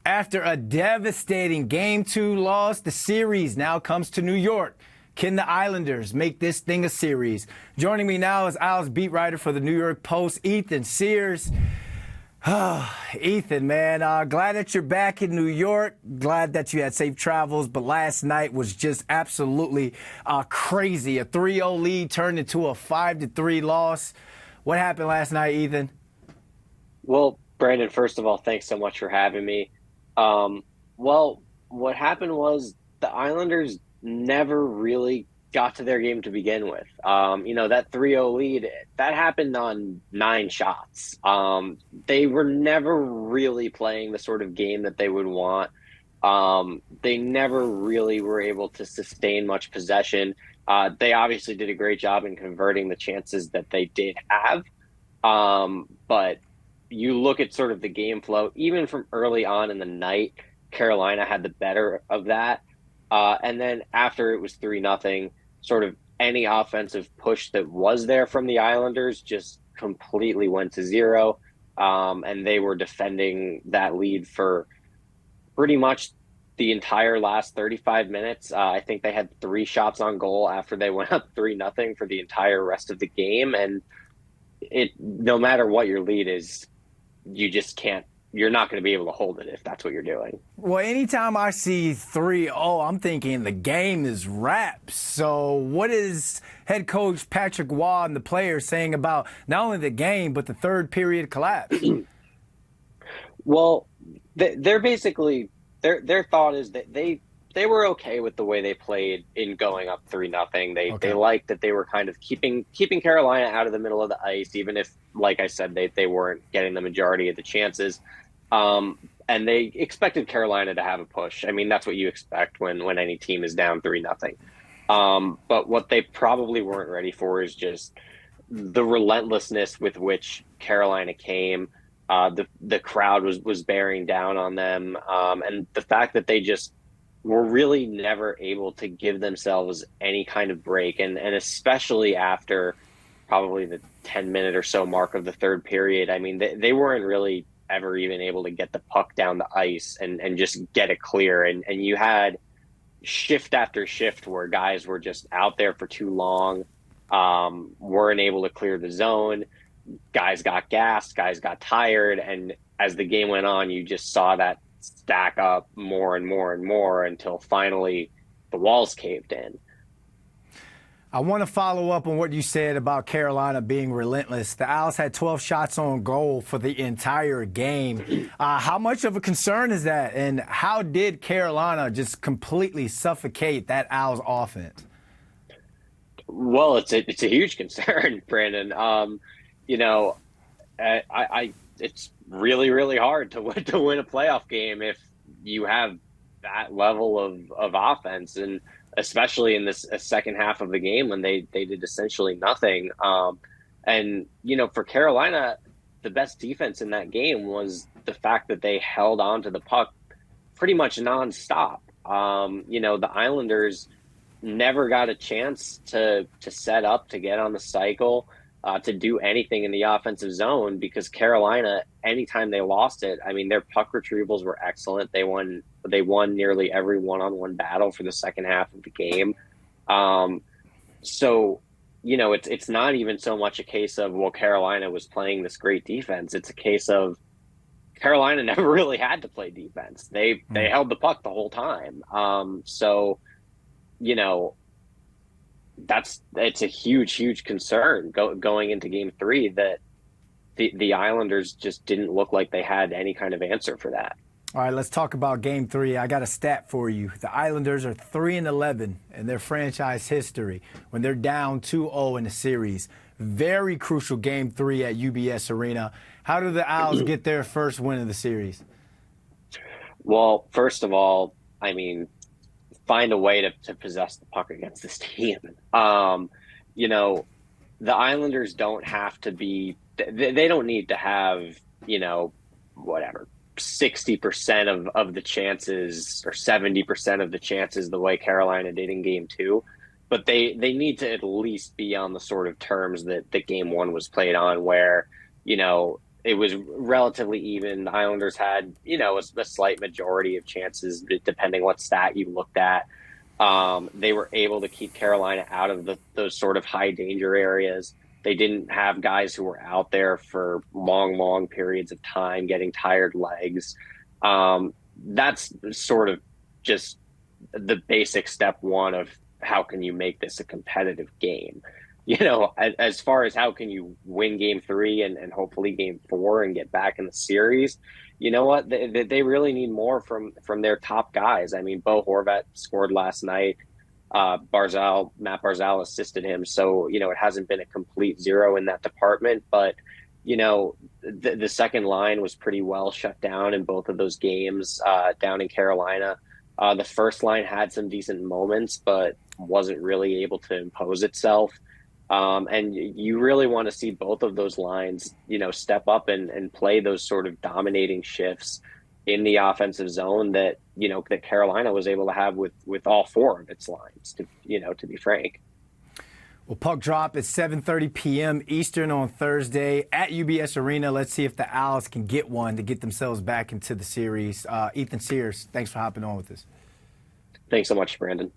After a devastating Game 2 loss, the series now comes to New York. Can the Islanders make this thing a series? Joining me now is Al's beat writer for the New York Post, Ethan Sears. Ethan, man, glad that you're back in New York. Glad that you had safe travels. But last night was just absolutely crazy. A 3-0 lead turned into a 5-3 loss. What happened last night, Ethan? Well, Brandon, first of all, thanks so much for having me. Well, what happened was the Islanders never really got to their game to begin with. That 3-0 lead, that happened on 9 shots. They were never really playing the sort of game that they would want. They never really were able to sustain much possession. They obviously did a great job in converting the chances that they did have. But you look at sort of the game flow, even from early on in the night, Carolina had the better of that. And then after it was 3-0, sort of any offensive push that was there from the Islanders just completely went to zero. And they were defending that lead for pretty much the entire last 35 minutes. I think they had 3 shots on goal after they went up 3-0 for the entire rest of the game. And no matter what your lead is, you're not going to be able to hold it if that's what you're doing. Well, anytime I see 3-0, I'm thinking the game is wrapped. So what is head coach Patrick Waugh and the players saying about not only the game, but the third period collapse? Well, they're basically, their thought is that they were okay with the way they played in going up 3-0. They liked that they were kind of keeping Carolina out of the middle of the ice, even if, like I said, they weren't getting the majority of the chances. And they expected Carolina to have a push. I mean, that's what you expect when any team is down 3-0. But what they probably weren't ready for is just the relentlessness with which Carolina came. The crowd was bearing down on them, and the fact that they just were really never able to give themselves any kind of break, and especially after probably the 10-minute or so mark of the third period. I mean, they weren't really ever even able to get the puck down the ice and just get it clear. And you had shift after shift where guys were just out there for too long, weren't able to clear the zone. Guys got gassed, guys got tired. And as the game went on, you just saw that stack up more and more and more until finally the walls caved in. I want to follow up on what you said about Carolina being relentless. The Owls had 12 shots on goal for the entire game. How much of a concern is that? And how did Carolina just completely suffocate that Owls offense? Well, it's a huge concern, Brandon. It's really, really hard to win a playoff game if you have that level of offense, and especially in this second half of the game when they did essentially nothing. And for Carolina, the best defense in that game was the fact that they held on to the puck pretty much nonstop. The Islanders never got a chance to set up, to get on the cycle, to do anything in the offensive zone, because Carolina, anytime they lost it, I mean, their puck retrievals were excellent. They won nearly every one-on-one battle for the second half of the game. It's not even so much a case of, well, Carolina was playing this great defense. It's a case of Carolina never really had to play defense. They held the puck the whole time. It's a huge concern going into Game 3 that the Islanders just didn't look like they had any kind of answer for that. All right, let's talk about Game 3. I got a stat for you. The Islanders are 3-11 in their franchise history when they're down 2-0 in the series. Very crucial Game 3 at UBS Arena. How do the Owls get their first win of the series? Well, first of all, I mean, find a way to possess the puck against this team. The Islanders don't have to be – they don't need to have, 60% of the chances or 70% of the chances the way Carolina did in Game 2. But they need to at least be on the sort of terms that Game 1 was played on, where, it was relatively even. The Islanders had, a slight majority of chances, depending what stat you looked at. They were able to keep Carolina out of those sort of high danger areas. They didn't have guys who were out there for long, long periods of time getting tired legs. That's sort of just the basic step one of how can you make this a competitive game. As far as how can you win game 3 and hopefully game 4 and get back in the series, you know what? They really need more from their top guys. I mean, Bo Horvat scored last night. Matt Barzal assisted him. So, it hasn't been a complete zero in that department. But, the second line was pretty well shut down in both of those games down in Carolina. The first line had some decent moments, but wasn't really able to impose itself. And you really want to see both of those lines, step up and play those sort of dominating shifts in the offensive zone that, that Carolina was able to have with all 4 of its lines, to be frank. Well, puck drop at 7:30 p.m. Eastern on Thursday at UBS Arena. Let's see if the Owls can get one to get themselves back into the series. Ethan Sears, thanks for hopping on with us. Thanks so much, Brandon.